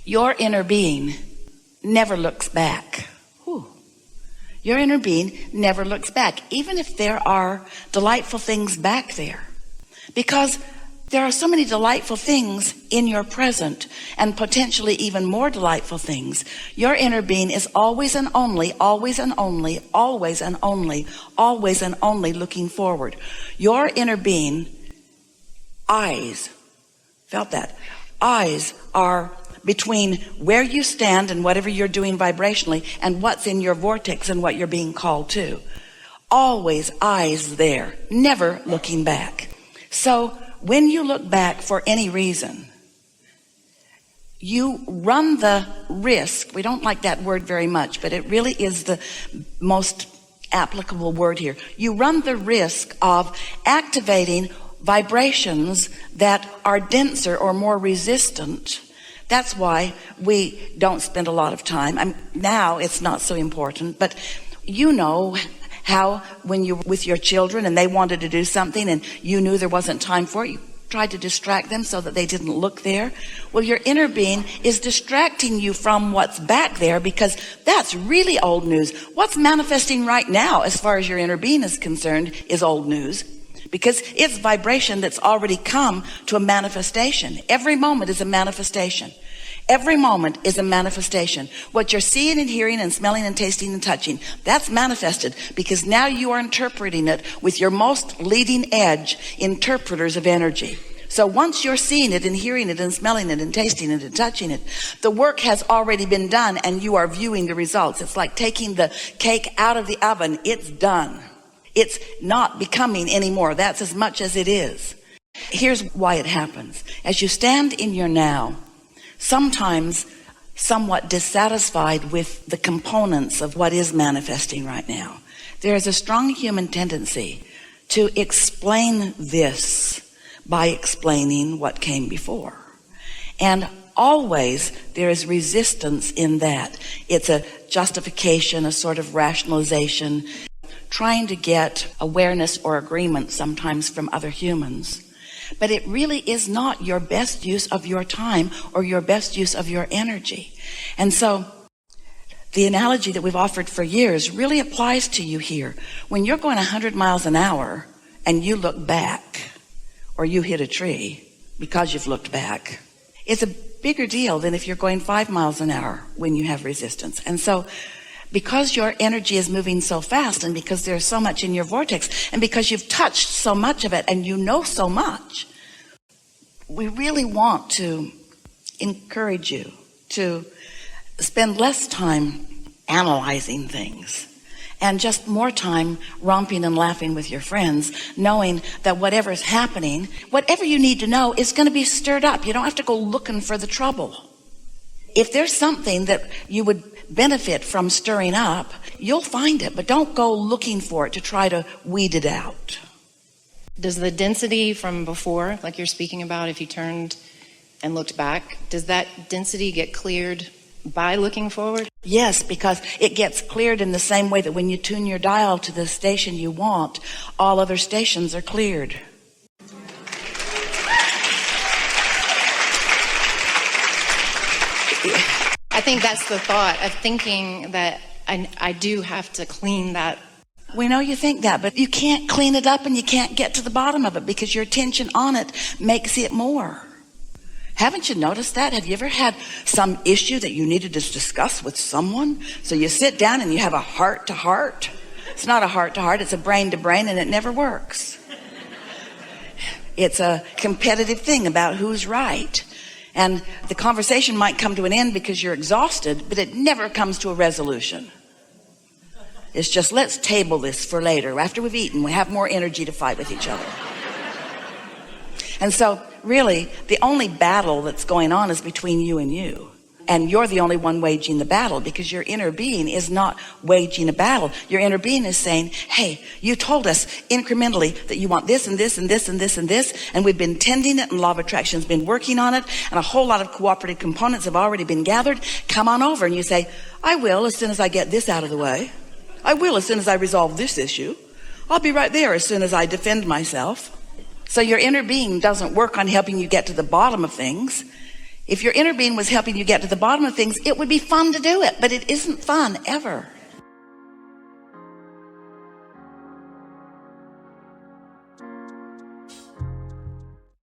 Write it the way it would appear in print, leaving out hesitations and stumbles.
Your inner being never looks back. Whew. Your inner being never looks back, even if there are delightful things back there. Because there are so many delightful things in your present, and potentially even more delightful things. Your inner being is always and only, always and only, always and only, always and only looking forward. Your inner being, eyes, felt that? Eyes are between where you stand and whatever you're doing vibrationally and what's in your vortex and what you're being called to. Always eyes there, never looking back. So when you look back for any reason, you run the risk. We don't like that word very much, but it really is the most applicable word here. You run the risk of activating vibrations that are denser or more resistant. That's why we don't spend a lot of time. Now it's not so important, but you know how when you're with your children and they wanted to do something and you knew there wasn't time for it, you tried to distract them so that they didn't look there. Well, your inner being is distracting you from what's back there, because that's really old news. What's manifesting right now, as far as your inner being is concerned, is old news, because it's vibration that's already come to a manifestation. Every moment is a manifestation. Every moment is a manifestation. What you're seeing and hearing and smelling and tasting and touching, that's manifested, because now you are interpreting it with your most leading edge interpreters of energy. So once you're seeing it and hearing it and smelling it and tasting it and touching it, the work has already been done and you are viewing the results. It's like taking the cake out of the oven. It's done. It's not becoming anymore. That's as much as it is. Here's why it happens. As you stand in your now, sometimes somewhat dissatisfied with the components of what is manifesting right now, there is a strong human tendency to explain this by explaining what came before. And always there is resistance in that. It's a justification, a sort of rationalization, trying to get awareness or agreement sometimes from other humans. But it really is not your best use of your time or your best use of your energy. And so the analogy that we've offered for years really applies to you here. When you're going 100 miles an hour and you look back, or you hit a tree because you've looked back, it's a bigger deal than if you're going 5 miles an hour when you have resistance. And so because your energy is moving so fast, and because there's so much in your vortex, and because you've touched so much of it and you know so much, we really want to encourage you to spend less time analyzing things and just more time romping and laughing with your friends, knowing that whatever's happening, whatever you need to know, is going to be stirred up. You don't have to go looking for the trouble. If there's something that you would benefit from stirring up, you'll find it, but don't go looking for it to try to weed it out. Does the density from before, like you're speaking about, if you turned and looked back, does that density get cleared by looking forward? Yes, because it gets cleared in the same way that when you tune your dial to the station you want, all other stations are cleared. I think that's the thought of thinking that I do have to clean that. We know you think that, but you can't clean it up and you can't get to the bottom of it, because your attention on it makes it more. Haven't you noticed that? Have you ever had some issue that you needed to discuss with someone? So you sit down and you have a heart to heart. It's not a heart to heart, it's a brain to brain, and it never works. It's a competitive thing about who's right. And the conversation might come to an end because you're exhausted, but it never comes to a resolution. It's just, let's table this for later. After we've eaten, we have more energy to fight with each other. And so really, the only battle that's going on is between you and you. And you're the only one waging the battle, because your inner being is not waging a battle. Your inner being is saying, hey, you told us incrementally that you want this and this and this and this and this, and we've been tending it, and Law of Attraction's been working on it, and a whole lot of cooperative components have already been gathered. Come on over. And you say, I will as soon as I get this out of the way. I will as soon as I resolve this issue. I'll be right there as soon as I defend myself. So your inner being doesn't work on helping you get to the bottom of things. If your inner being was helping you get to the bottom of things, it would be fun to do it, but it isn't fun ever.